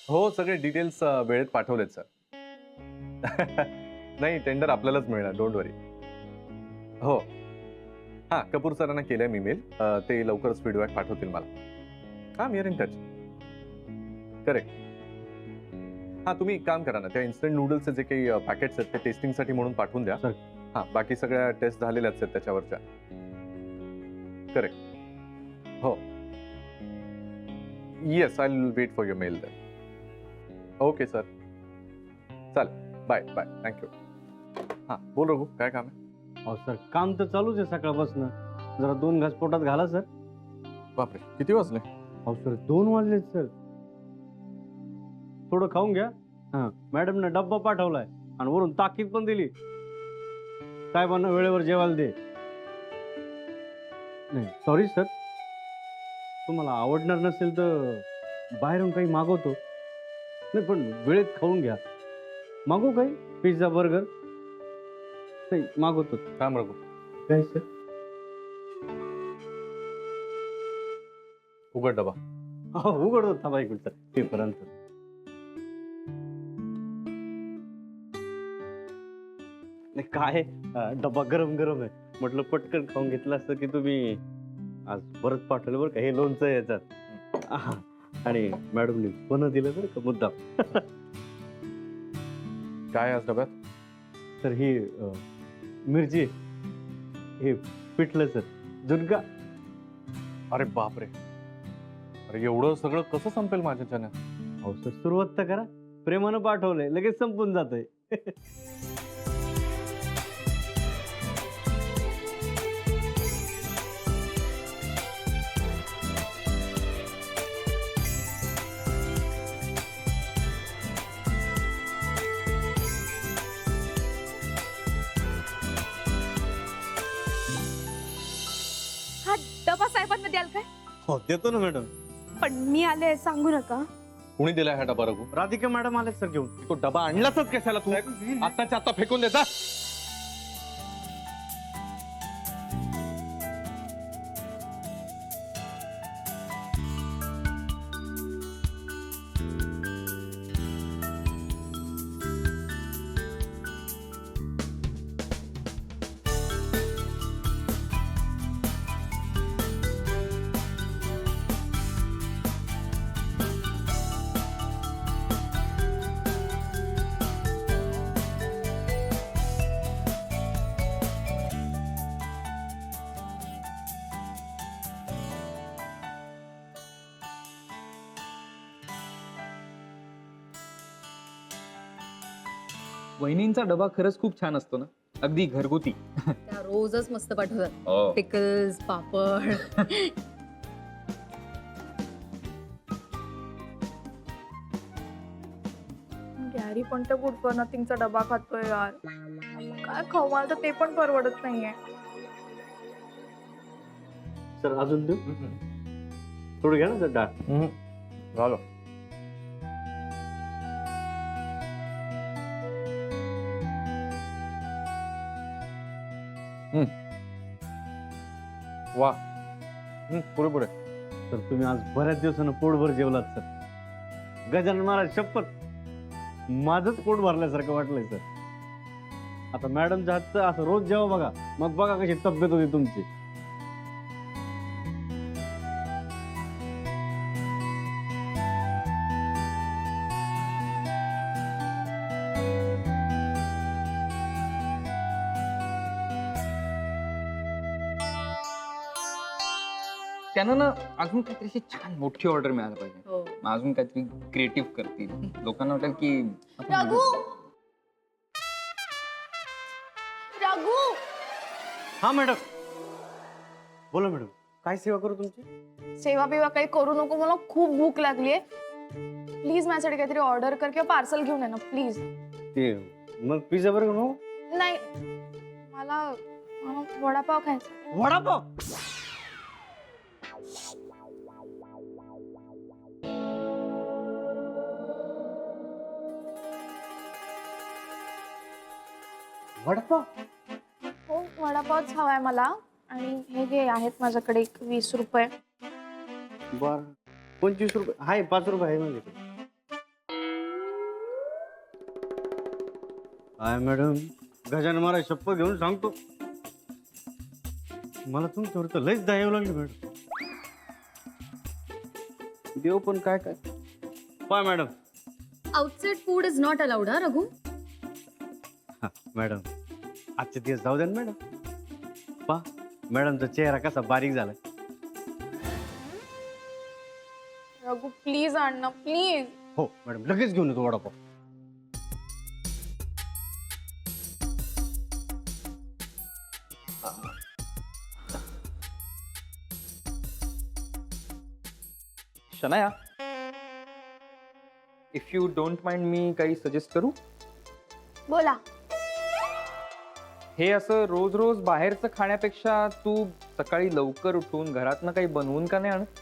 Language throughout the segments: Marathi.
हो, सगळे डिटेल्स वेळेत पाठवलेत सर. नाही, टेंडर आपल्यालाच मिळणार, डोंट वरी. हो. हां, कपूर सरांना केलंय मी मेल. ते लवकरच फीडबॅक पाठवतील मला. हां, we are in touch. Correct. हां, तुम्ही एक काम करा ना, त्या इन्स्टंट नूडल्सचे जे काही पॅकेट्स आहेत ते टेस्टिंगसाठी म्हणून पाठवून द्या. सर. हां, बाकी सगळ्या टेस्ट झालेल्याच आहेत त्याच्यावरच्या. करेक्ट. हो. Yes, I will wait for your mail then. Okay sir. चालेल. Bye, bye. Thank you. हां, बोल रघु, काय काम आहे? अहो सर, काम तर चालूच आहे सकाळपासून. जरा 2 घास पोटात घाला सर. बापरे, किती वाजले? अहो सर, 2 वाजलेत सर. थोडं खाऊन घ्या. हां, मॅडमने डब्बा पाठवलाय आणि वरून ताकीद पण दिली. साहेबांना वेळेवर जेवायला दे. नाही, सॉरी सर. तुम्हाला आवडणार नसेल तर बाहेरून काही मागवतो. नाही, पण वेळेत खाऊन घ्या. मागवू काही? Pizza, burger? नाही, मागवतो. थांब रघु. काय सर? उघड डबा. हो, उघडतो. थांबा एक मिनिट तेपर्यंत. नाही काय डब्बा गरम गरम आहे. म्हटलं पटकन खाऊन घेतलं असतं की तुम्ही आज परत पाठवलं बरं का. हे लोणचं आहे याच्यात. आणि मॅडमने पण दिलं बरं का मुद्दाम. काय आहे आज डब्यात? तर ही मिरची, हे पिठलं सर, झुणका. अरे बापरे, अरे एवढं सगळं कसं संपेल माझ्याच्याने? हो सर, सुरुवात तर करा. प्रेमानं पाठवलंय, लगेच संपून जातंय. हा डबा साहेबांना द्याल काय? हो, देतो ना मॅडम. पण मी आले सांगू नका. कुणी दिलाय हा डबा रघु? राधिका मॅडम आले सर घेऊन. तो डबा आणलाच कशाला तू? आत्ताच्या आता फेकून देता. वहिनींचा डबा खरंच खूप छान असतो ना, अगदी घरगुती. त्या रोजच मस्त पाठवतात. हो. पिकल्स, पापड. गॅरी पण त्या गुड फॉर नथिंगचा डबा खातोय यार. काय खाऊ, मला तर ते पण परवडत नाहीये. सर अजून देऊ? थोडं घ्या ना सर डाळ. झालं. वा. पुढे पुढे. तर तुम्ही आज बऱ्याच दिवसानं पोटभर जेवलात सर. गजानन महाराज शपथ, माझंच पोट भरल्यासारखं वाटलंय सर. आता मॅडमच्या हातचं असं रोज जेवा बघा, मग बघा कशी तब्येत होती तुमची. त्यांना ना अजून काहीतरी अशी छान मोठी ऑर्डर मिळायला पाहिजे. हो. मग अजून काहीतरी क्रिएटिव्ह करतील. लोकांना वाटेल की आपण रघु, रघु, हा मॅडम. बोला मॅडम, काय सेवा करू तुमची? सेवा बिवा काही करू नको, मला खूप भूक लागलीये. प्लीज माझ्यासाठी काहीतरी ऑर्डर कर किंवा पार्सल घेऊन ये ना प्लीज. ते मग पिझ्झा बर्गर नको? नाही, मला वडापाव खायचा. वडापाव? वडापाव? हो, वडापावच हवाय मला. आणि हे घे, आहेत माझ्याकडे 20 रुपये. बर, 25 रुपये आहे, 5 रुपये आहे माझ्याकडे. काय मॅडम, गजानन महाराज शपथ घेऊन सांगतो, मला तुमच्यावर तर लयच दया येऊ लागली मॅडम. देव पण काय काय. पहा madam. Outside food is not allowed हा रघु. हा, मॅडम आजचे दिवस जाऊ द्या ना मॅडम. पहा मॅडमचा चेहरा कसा बारीक झालाय. रघु प्लीज आण ना प्लीज. हो मॅडम, लगेच घेऊन येतो vada pav. Shanaya, if you don't mind मी काही सजेस्ट करू. बोला. हे असं रोज रोज बाहेरचं खाण्यापेक्षा तू सकाळी लवकर उठून घरातनं काही बनवून का नाही आणत?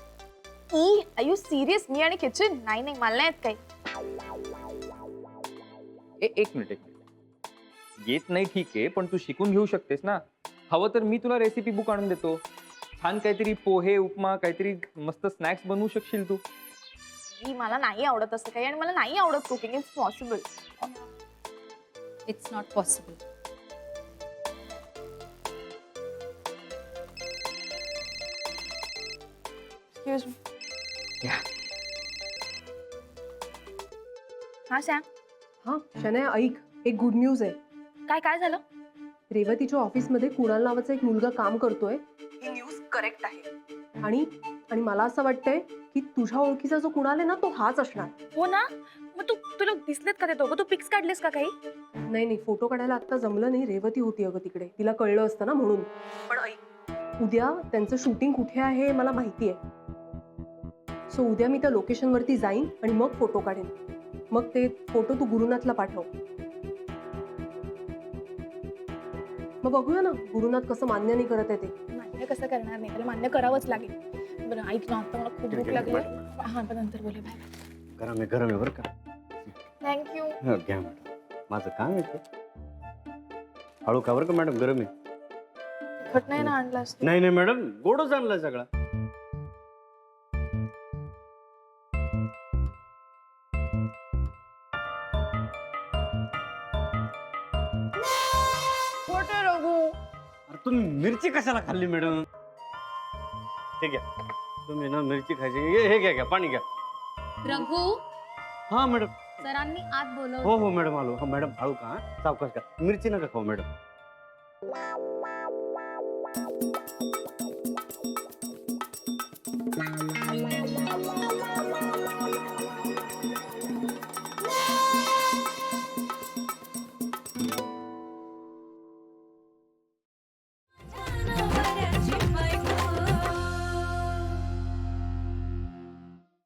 R you serious? मी आणि किचन? नाही नाही, मला नाही येत काही. एक मिनिट. येत नाही ठीक आहे, पण तू शिकून घेऊ शकतेस ना. हवं तर मी तुला रेसिपी बुक आणून देतो. छान काहीतरी पोहे उपमा काहीतरी मस्त स्नॅक्स बनवू शकशील तू. मला नाही आवडत असं काही, आणि मला नाही आवडत cooking. It's possible. It's not possible. Excuse me. हा सॅम. हा शनाया, ऐक, एक गुड न्यूज आहे. काय काय झालं? रेवतीच्या ऑफिसमध्ये कुणाल नावाचा एक मुलगा काम करतोय. ही न्यूज करेक्ट आहे. आणि आणि मला असं वाटतंय की तुझ्या ओळखीचा जो कुणाल आहे ना, तो हाच असणार. हो ना. मग तुला दिसलेत का ते दोघं? तू पिक्स काढलेस का काही? नाही नाही, फोटो काढायला आता जमलं नाही. रेवती होती अगं तिकडे, तिला कळलं असतं ना म्हणून. पण ऐक, उद्या त्यांचं शूटिंग कुठे आहे हे मला माहिती आहे. सो उद्या मी त्या लोकेशनवरती जाईन आणि मग फोटो काढेन. मग ते फोटो तू गुरुनाथला पाठव. मग बघूया ना गुरुनाथ कसं मान्य नाही करत आहे ते. मान्य कसं करणार? नाही, त्याला मान्य करावंच लागेल. बरं ऐक ना, आता मला खूप भूक लागली. हा, पण नंतर बोलू. बाय. गरम आहे बरं का. थँक्यू. हा, घ्या मॅडम, माझं काम आहे ते. हळू का बरं का मॅडम, गरम आहे. खट नाही ना आणलास? नाही नाही मॅडम, गोडच आणलाय सगळा. खोटं रघु. अरे तुम्ही मिरची कशाला खाल्ली मॅडम? ठीक आहे, तुम्ही ना मिरची खायची. हे घ्या पाणी घ्या. रघु, हा मॅडम. सरांनी आत बोलवलं. हो मॅडम, आलो. हा मॅडम, हळू का, सावकाश का. मिरची नका खाऊ मॅडम.